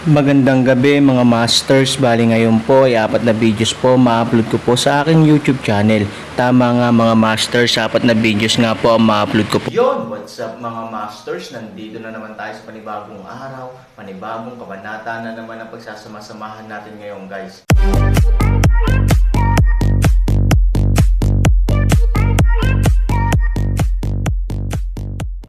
Magandang gabi mga masters, bali ngayon po ay 4 na videos po ma-upload ko po sa aking YouTube channel. Tama nga mga masters, 4 na videos nga po ang ma-upload ko po. Yon, what's up mga masters? Nandito na naman tayo sa panibagong araw, panibagong kabanata na naman ang pagsasama-samahan natin ngayon guys.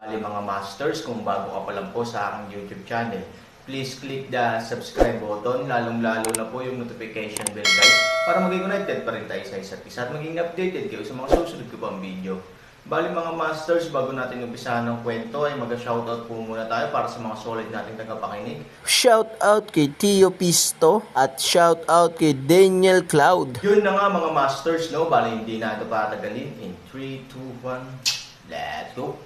Bali mga masters, kung bago ka pa lang po sa aking YouTube channel, please click the subscribe button, lalong-lalo na po yung notification bell guys, para maging connected pa rin tayo sa isa't isa at maging updated kayo sa mga susunod ko pang video. Bali mga masters, bago natin umpisahan ng kwento ay mag-shoutout po muna tayo para sa mga solid nating tagapakinig. Shoutout kay Tio Pisto at shoutout kay Daniel Cloud. Yun na nga mga masters, no? Bali hindi na ito patagalin. In 3, 2, 1, let's go!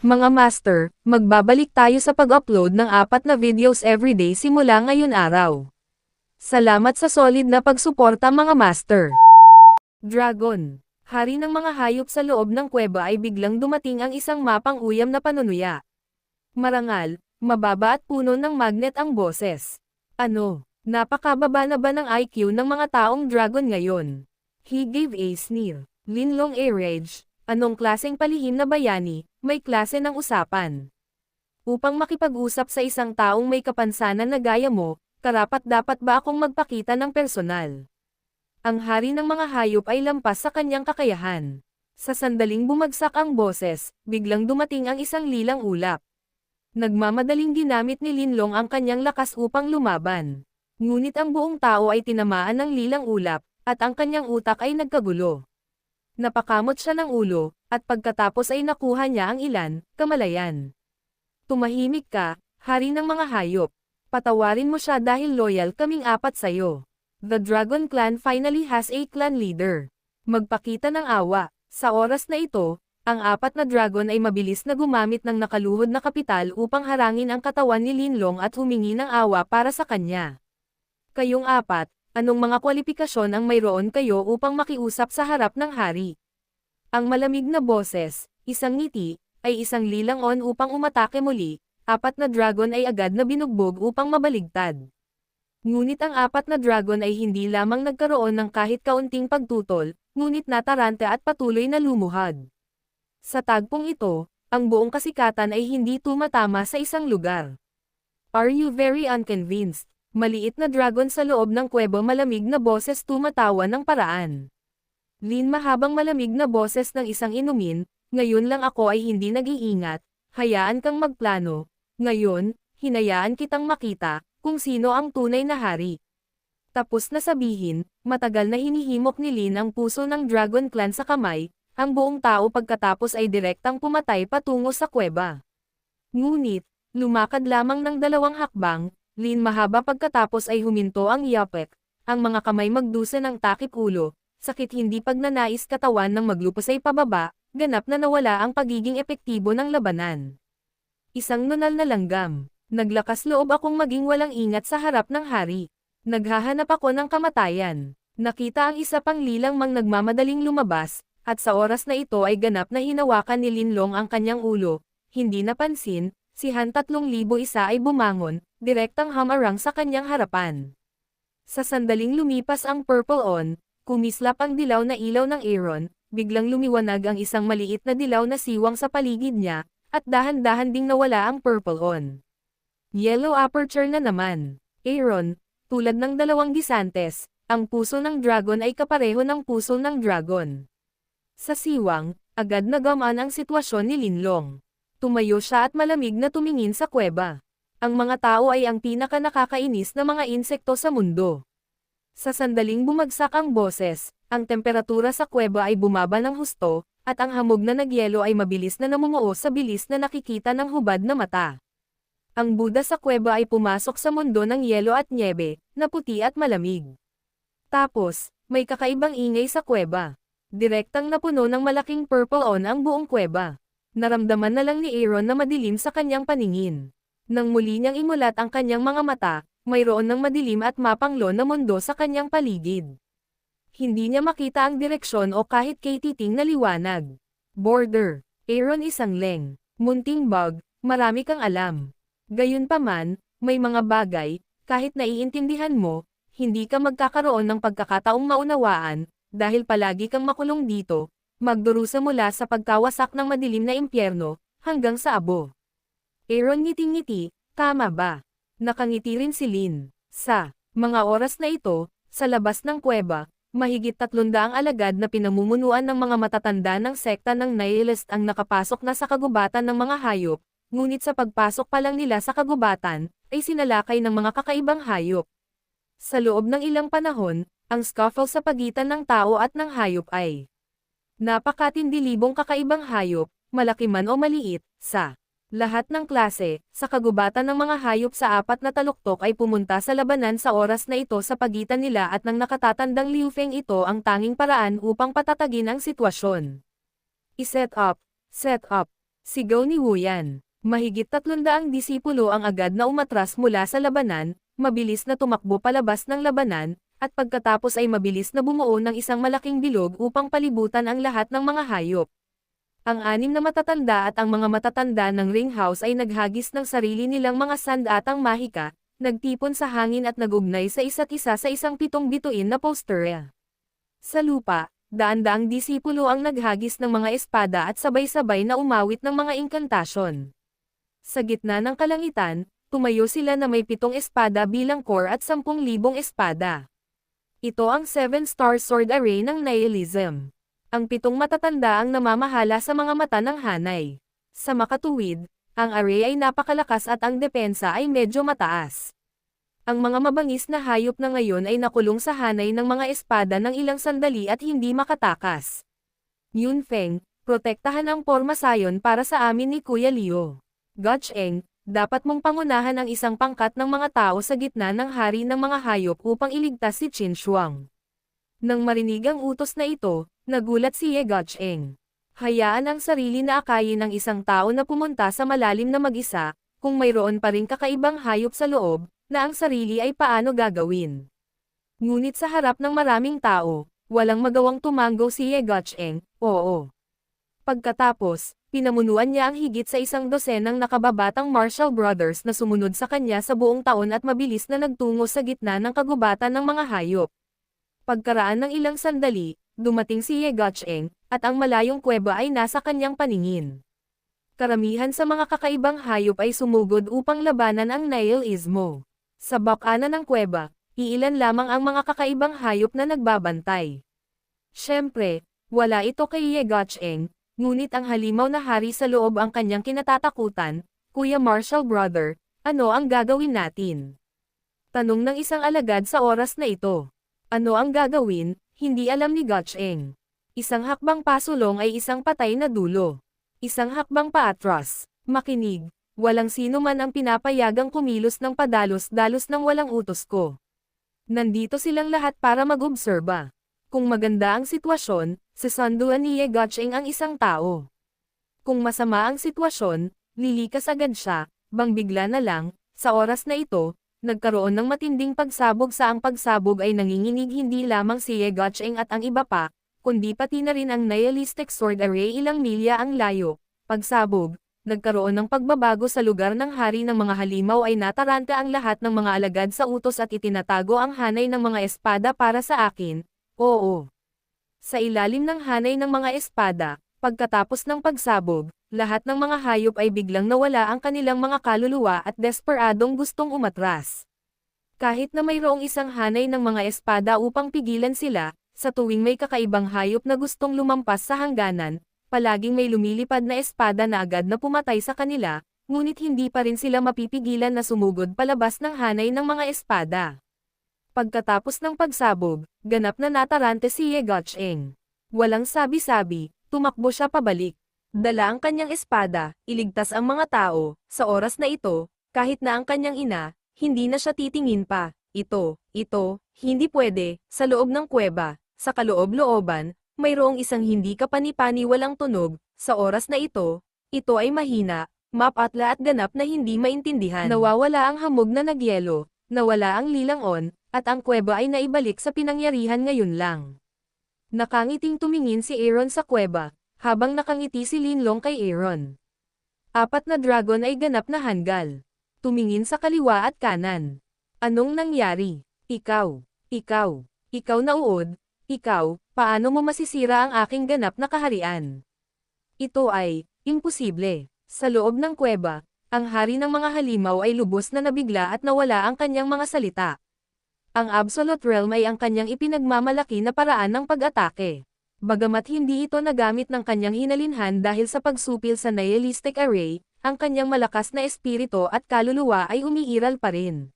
Mga master, magbabalik tayo sa pag-upload ng 4 na videos everyday simula ngayon araw. Salamat sa solid na pagsuporta mga master. Dragon. Hari ng mga hayop sa loob ng kuweba ay biglang dumating ang isang mapang uyam na panunuya. Marangal, mababa at puno ng magnet ang boses. Ano, napakababa na ba ng IQ ng mga taong dragon ngayon? He gave a sneer. Linlong a rage. Anong klaseng palihim na bayani, may klase ng usapan. Upang makipag-usap sa isang taong may kapansanan na gaya mo, karapat-dapat ba akong magpakita ng personal? Ang hari ng mga hayop ay lampas sa kanyang kakayahan. Sa sandaling bumagsak ang boses, biglang dumating ang isang lilang ulap. Nagmamadaling ginamit ni Linlong ang kanyang lakas upang lumaban. Ngunit ang buong tao ay tinamaan ng lilang ulap, at ang kanyang utak ay nagkagulo. Napakamot siya ng ulo, at pagkatapos ay nakuha niya ang ilan, kamalayan. Tumahimik ka, hari ng mga hayop. Patawarin mo siya dahil loyal kaming 4 sa'yo. The Dragon Clan finally has a clan leader. Magpakita ng awa. Sa oras na ito, ang 4 na dragon ay mabilis na gumamit ng nakaluhod na kapital upang harangin ang katawan ni Linlong at humingi ng awa para sa kanya. Kayong 4, anong mga kwalifikasyon ang mayroon kayo upang makiusap sa harap ng hari? Ang malamig na boses, isang ngiti, ay isang lilang on upang umatake muli, 4 na dragon ay agad na binugbog upang mabaligtad. Ngunit ang 4 na dragon ay hindi lamang nagkaroon ng kahit kaunting pagtutol, ngunit natarante at patuloy na lumuhad. Sa tagpong ito, ang buong kasikatan ay hindi tumatama sa isang lugar. Are you very unconvinced? Maliit na dragon sa loob ng kuweba, malamig na boses tumatawa ng paraan. Lin, mahabang malamig na boses ng isang inumin, ngayon lang ako ay hindi nag-iingat, hayaan kang magplano, ngayon, hinayaan kitang makita, kung sino ang tunay na hari. Tapos na sabihin, matagal na hinihimok ni Lin ang puso ng Dragon Clan sa kamay, ang buong tao pagkatapos ay direktang pumatay patungo sa kuweba. Ngunit, lumakad lamang ng 2 hakbang, Lin mahaba pagkatapos ay huminto ang yapek, ang mga kamay magdusa ng takip ulo, sakit hindi pagnanais katawan ng maglupos ay pababa, ganap na nawala ang pagiging epektibo ng labanan. Isang nunal na langgam, naglakas loob akong maging walang ingat sa harap ng hari. Naghahanap ako ng kamatayan. Nakita ang isa pang lilang mang nagmamadaling lumabas, at sa oras na ito ay ganap na hinawakan ni Linlong ang kanyang ulo, hindi napansin, si Han 3001 ay bumangon, direktang hamarang sa kanyang harapan. Sa sandaling lumipas ang purple on, kumislap ang dilaw na ilaw ng Aaron, biglang lumiwanag ang isang maliit na dilaw na siwang sa paligid niya, at dahan-dahan ding nawala ang purple on. Yellow aperture na naman. Aaron, tulad ng 2 gisantes, ang puso ng dragon ay kapareho ng puso ng dragon. Sa siwang, agad na gamaan ang sitwasyon ni Linlong. Tumayo siya at malamig na tumingin sa kuweba. Ang mga tao ay ang pinaka-nakakainis na mga insekto sa mundo. Sa sandaling bumagsak ang boses, ang temperatura sa kuweba ay bumaba ng husto, at ang hamog na nagyelo ay mabilis na namumuo sa bilis na nakikita ng hubad na mata. Ang Buddha sa kuweba ay pumasok sa mundo ng yelo at nyebe, na puti at malamig. Tapos, may kakaibang ingay sa kuweba. Direktang napuno ng malaking purple on ang buong kuweba. Naramdaman na lang ni Aaron na madilim sa kanyang paningin. Nang muli niyang imulat ang kanyang mga mata, mayroon ng madilim at mapanglo na mundo sa kanyang paligid. Hindi niya makita ang direksyon o kahit kay titing na liwanag. Border. Aaron isang leng. Munting bug, marami kang alam. Gayunpaman, May mga bagay, kahit naiintindihan mo, hindi ka magkakaroon ng pagkakataong maunawaan, dahil palagi kang makulong dito, magdurusa mula sa pagkawasak ng madilim na impyerno, hanggang sa abo. Aaron ngiting-ngiti, tama ba? Nakangiti rin si Lin. Sa mga oras na ito, sa labas ng kuweba, mahigit 300 alagad na pinamumunuan ng mga matatanda ng sekta ng Nihilist ang nakapasok na sa kagubatan ng mga hayop, ngunit sa pagpasok pa lang nila sa kagubatan, ay sinalakay ng mga kakaibang hayop. Sa loob ng ilang panahon, ang scuffle sa pagitan ng tao at ng hayop ay napakatindi. Libong kakaibang hayop, malaki man o maliit, sa lahat ng klase, sa kagubatan ng mga hayop sa 4 na taluktok ay pumunta sa labanan sa oras na ito sa pagitan nila at ng nakatatandang Liu Feng. Ito ang tanging paraan upang patatagin ang sitwasyon. I-set up, sigaw ni Wu Yan. Mahigit 300 disipulo ang agad na umatras mula sa labanan, mabilis na tumakbo palabas ng labanan, at pagkatapos ay mabilis na bumuo ng isang malaking bilog upang palibutan ang lahat ng mga hayop. Ang 6 na matatanda at ang mga matatanda ng ring house ay naghagis ng sarili nilang mga sandatang mahika, nagtipon sa hangin at nagugnay sa isa't isa sa isang 7 bituin na poster. Sa lupa, daan-daang disipulo ang naghagis ng mga espada at sabay-sabay na umawit ng mga inkantasyon. Sa gitna ng kalangitan, tumayo sila na may 7 espada bilang core at 10,000 espada. Ito ang 7-star sword array ng nihilism. Ang 7 matatanda ang namamahala sa mga mata ng hanay. Sa makatuwid, ang array ay napakalakas at ang depensa ay medyo mataas. Ang mga mabangis na hayop na ngayon ay nakulong sa hanay ng mga espada ng ilang sandali at hindi makatakas. Yun Feng, protektahan ang pormasayon para sa amin ni Kuya Leo. Gotcheng, dapat mong pangunahan ang isang pangkat ng mga tao sa gitna ng hari ng mga hayop upang iligtas si Qin Shuang. Nang marinig ang utos na ito, nagulat si Ye Gotcheng. Hayaan ang sarili na akayin ng isang tao na pumunta sa malalim na mag-isa, kung mayroon pa ring kakaibang hayop sa loob, na ang sarili ay paano gagawin. Ngunit sa harap ng maraming tao, walang magawang tumanggo si Ye Gotcheng, oo. Pagkatapos, pinamunuan niya ang higit sa 100 ng nakababatang Marshall Brothers na sumunod sa kanya sa buong taon at mabilis na nagtungo sa gitna ng kagubatan ng mga hayop. Pagkaraan ng ilang sandali, dumating si Ye Gotcheng, at ang malayong kuweba ay nasa kanyang paningin. Karamihan sa mga kakaibang hayop ay sumugod upang labanan ang nihilismo. Sa bakana ng kuweba, iilan lamang ang mga kakaibang hayop na nagbabantay. Siyempre, wala ito kay Ye Gotcheng, ngunit ang halimaw na hari sa loob ang kanyang kinatatakutan. Kuya Marshall brother, ano ang gagawin natin? Tanong ng isang alagad sa oras na ito. Ano ang gagawin, hindi alam ni Gotcheng. Isang hakbang pasulong ay isang patay na dulo. Isang hakbang paatras. Makinig, walang sino man ang pinapayagang kumilos ng padalos-dalos ng walang utos ko. Nandito silang lahat para mag-obserba. Kung maganda ang sitwasyon, sasanduan ni Ye Gotcheng ang isang tao. Kung masama ang sitwasyon, lilikas agad siya, bigla na lang, sa oras na ito, nagkaroon ng matinding pagsabog. Sa ang pagsabog ay nanginginig hindi lamang si Ye Gotcheng at ang iba pa, kundi pati na rin ang nihilistic sword array ilang milya ang layo. Pagsabog, nagkaroon ng pagbabago sa lugar ng hari ng mga halimaw ay nataranta ang lahat ng mga alagad sa utos at itinatago ang hanay ng mga espada para sa akin. Oo. Sa ilalim ng hanay ng mga espada, pagkatapos ng pagsabog, lahat ng mga hayop ay biglang nawala ang kanilang mga kaluluwa at desperadong gustong umatras. Kahit na mayroong isang hanay ng mga espada upang pigilan sila, sa tuwing may kakaibang hayop na gustong lumampas sa hangganan, palaging may lumilipad na espada na agad na pumatay sa kanila, ngunit hindi pa rin sila mapipigilan na sumugod palabas ng hanay ng mga espada. Pagkatapos ng pagsabog, ganap na natarante si Ye Gotcheng. Walang sabi-sabi, tumakbo siya pabalik. Dala ang kanyang espada, iligtas ang mga tao. Sa oras na ito, kahit na ang kanyang ina, hindi na siya titingin pa. Ito, hindi pwede. Sa loob ng kuweba, sa kaloob-looban, mayroong isang hindi kapani-pani walang tunog. Sa oras na ito ay mahina, mapatla at ganap na hindi maintindihan. Nawawala ang hamog na nagyelo, nawala ang lilangon, at ang kuweba ay naibalik sa pinangyarihan ngayon lang. Nakangiting tumingin si Aaron sa kuweba, habang nakangiti si Linlong kay Aaron. 4 na dragon ay ganap na hanggal. Tumingin sa kaliwa at kanan. Anong nangyari? Ikaw na uod, paano mo masisira ang aking ganap na kaharian? Ito ay, imposible. Sa loob ng kuweba, ang hari ng mga halimaw ay lubos na nabigla at nawala ang kanyang mga salita. Ang Absolute Realm ay ang kanyang ipinagmamalaki na paraan ng pag-atake. Bagamat hindi ito nagamit ng kanyang hinalinhan dahil sa pagsupil sa nihilistic array, ang kanyang malakas na espiritu at kaluluwa ay umiiral pa rin.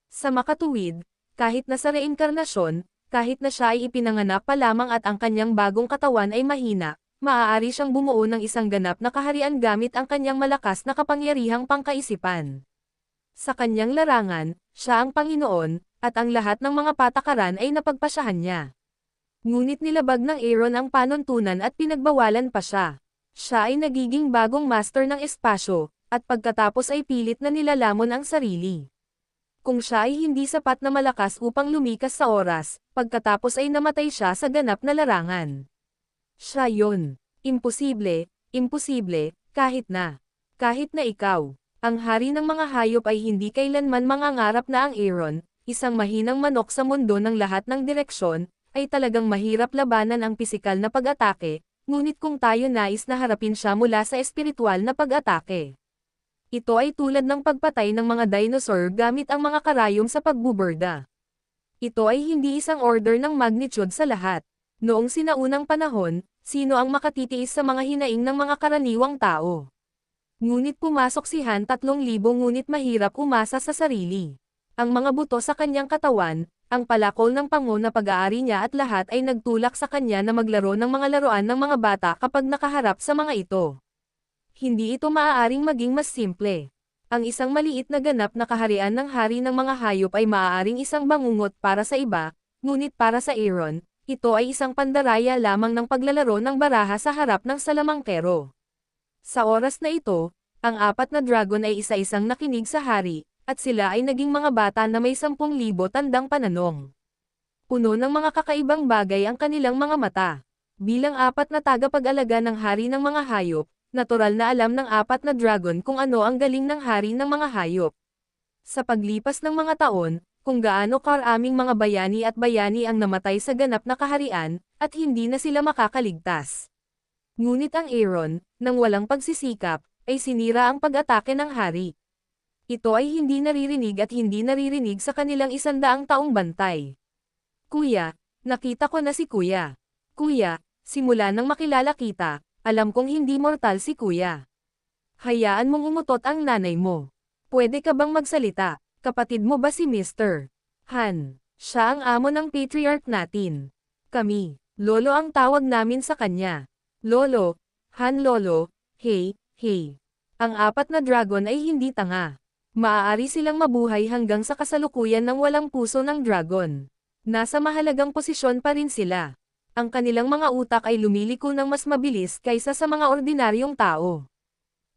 Sa makatuwid, kahit na sa reinkarnasyon, kahit na siya ay ipinanganak pa lamang at ang kanyang bagong katawan ay mahina, maaari siyang bumuo ng isang ganap na kaharian gamit ang kanyang malakas na kapangyarihang pangkaisipan. Sa kanyang larangan, siya ang Panginoon, at ang lahat ng mga patakaran ay napagpasyahan niya. Ngunit nilabag ng Aaron ang panuntunan at pinagbawalan pa siya. Siya ay nagiging bagong master ng espasyo, at pagkatapos ay pilit na nilalamon ang sarili. Kung siya ay hindi sapat na malakas upang lumikas sa oras, pagkatapos ay namatay siya sa ganap na larangan. Siya yun. Imposible, kahit na ikaw, ang hari ng mga hayop ay hindi kailanman mangangarap na ang Aaron, isang mahinang manok sa mundo ng lahat ng direksyon, ay talagang mahirap labanan ang pisikal na pag-atake, ngunit kung tayo nais na harapin siya mula sa espiritual na pag-atake. Ito ay tulad ng pagpatay ng mga dinosaur gamit ang mga karayom sa pagbuburda. Ito ay hindi isang order ng magnitude sa lahat. Noong sinaunang panahon, sino ang makatitiis sa mga hinaing ng mga karaniwang tao? Ngunit pumasok si Han 3,000 ngunit mahirap umasa sa sarili. Ang mga buto sa kanyang katawan, ang palakol ng pango na pag-aari niya at lahat ay nagtulak sa kanya na maglaro ng mga laruan ng mga bata kapag nakaharap sa mga ito. Hindi ito maaaring maging mas simple. Ang isang maliit na ganap na kaharian ng hari ng mga hayop ay maaaring isang bangungot para sa iba, ngunit para sa Aaron, ito ay isang pandaraya lamang ng paglalaro ng baraha sa harap ng salamangkero. Sa oras na ito, ang 4 na dragon ay isa-isang nakinig sa hari, at sila ay naging mga bata na may 10,000 tandang pananong. Puno ng mga kakaibang bagay ang kanilang mga mata. Bilang 4 na tagapag-alaga ng hari ng mga hayop, natural na alam ng 4 na dragon kung ano ang galing ng hari ng mga hayop. Sa paglipas ng mga taon, kung gaano karaming mga bayani at bayani ang namatay sa ganap na kaharian, at hindi na sila makakaligtas. Ngunit ang Aaron, nang walang pagsisikap, ay sinira ang pag-atake ng hari. Ito ay hindi naririnig sa kanilang 100 taong bantay. Kuya, nakita ko na si Kuya. Kuya, simula nang makilala kita, alam kong hindi mortal si Kuya. Hayaan mong umutot ang nanay mo. Pwede ka bang magsalita? Kapatid mo ba si Mr. Han? Siya ang amo ng patriarch natin. Kami, Lolo ang tawag namin sa kanya. Lolo, Han Lolo, hey. Ang 4 na dragon ay hindi tanga. Maaari silang mabuhay hanggang sa kasalukuyan ng walang puso ng dragon. Nasa mahalagang posisyon pa rin sila. Ang kanilang mga utak ay lumiliko ng mas mabilis kaysa sa mga ordinaryong tao.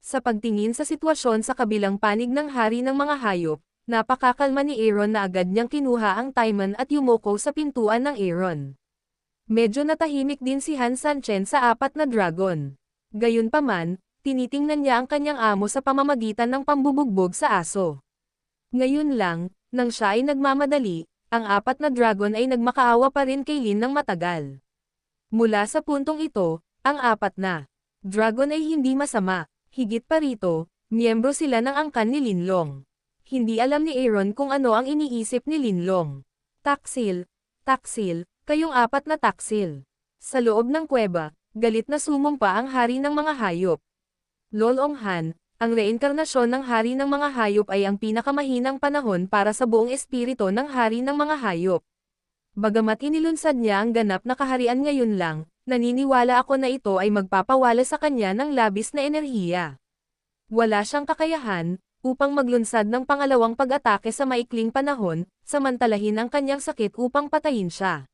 Sa pagtingin sa sitwasyon sa kabilang panig ng hari ng mga hayop, napakakalma ni Aaron na agad niyang kinuha ang Timon at yumuko sa pintuan ng Aaron. Medyo natahimik din si Han Sanchen sa 4 na dragon. Gayunpaman, tinitingnan niya ang kanyang amo sa pamamagitan ng pambubugbog sa aso. Ngayon lang, nang siya ay nagmamadali, ang 4 na dragon ay nagmakaawa pa rin kay Lin ng matagal. Mula sa puntong ito, ang 4 na dragon ay hindi masama. Higit pa rito, miyembro sila ng angkan ni Linlong. Hindi alam ni Aaron kung ano ang iniisip ni Linlong. Taksil, kayong 4 na taksil. Sa loob ng kuweba, galit na sumumpa ang hari ng mga hayop. Lolong Han, ang reinkarnasyon ng hari ng mga hayop ay ang pinakamahinang panahon para sa buong espiritu ng hari ng mga hayop. Bagamat inilunsad niya ang ganap na kaharian ngayon lang, naniniwala ako na ito ay magpapawala sa kanya ng labis na enerhiya. Wala siyang kakayahan upang maglunsad ng pangalawang pag-atake sa maikling panahon, samantalahin ang kanyang sakit upang patayin siya.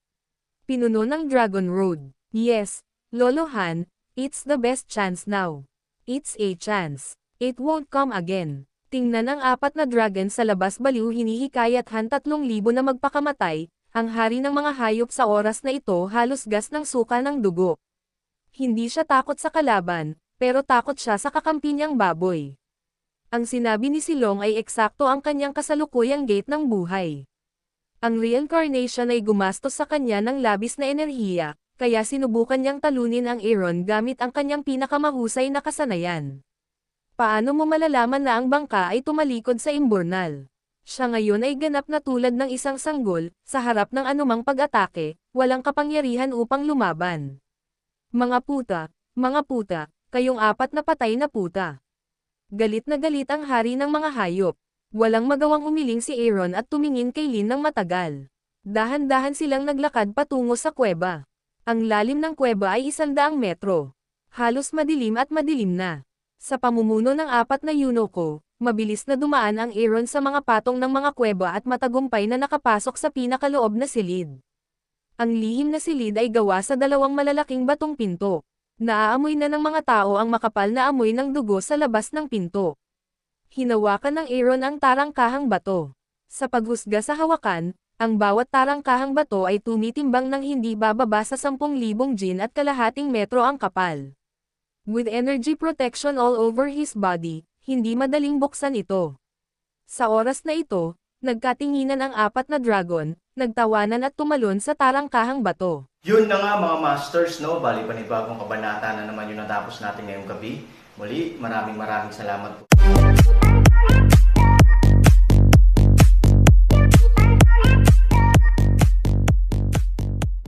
Pinuno ng Dragon Road. Yes, Lolo Han, it's the best chance now. It's a chance. It won't come again. Tingnan ang 4 na dragon sa labas, baliw hinihikayat Han 3,000 na magpakamatay. Ang hari ng mga hayop sa oras na ito halos gas ng suka ng dugo. Hindi siya takot sa kalaban, pero takot siya sa kakampi niyang baboy. Ang sinabi ni Silong ay eksakto ang kanyang kasalukuyang gate ng buhay. Ang reincarnation ay gumastos sa kanya ng labis na enerhiya, kaya sinubukan niyang talunin ang Aaron gamit ang kanyang pinakamahusay na kasanayan. Paano mo malalaman na ang bangka ay tumalikod sa imburnal? Siya ngayon ay ganap na tulad ng isang sanggol, sa harap ng anumang pag-atake, walang kapangyarihan upang lumaban. Mga puta, kayong apat na patay na puta. Galit na galit ang hari ng mga hayop. Walang magawang umiling si Aaron at tumingin kay Lin ng matagal. Dahan-dahan silang naglakad patungo sa kuweba. Ang lalim ng kuweba ay 100 metro. Halos madilim at madilim na. Sa pamumuno ng apat na Yunoko, mabilis na dumaan ang Aaron sa mga patong ng mga kuweba at matagumpay na nakapasok sa pinakaloob na silid. Ang lihim na silid ay gawa sa 2 malalaking batong pinto. Naaamoy na ng mga tao ang makapal na amoy ng dugo sa labas ng pinto. Hinawakan ng Aaron ang tarangkahang bato. Sa paghusga sa hawakan, ang bawat tarangkahang bato ay tumitimbang ng hindi bababa sa 10,000 jin at kalahating metro ang kapal. With energy protection all over his body, hindi madaling buksan ito. Sa oras na ito, nagkatinginan ang apat na dragon, nagtawanan at tumalon sa tarangkahang bato. Yun na nga mga masters, no? Bali panibagong kabanata na naman yung natapos natin ngayong gabi. Muli, maraming salamat po.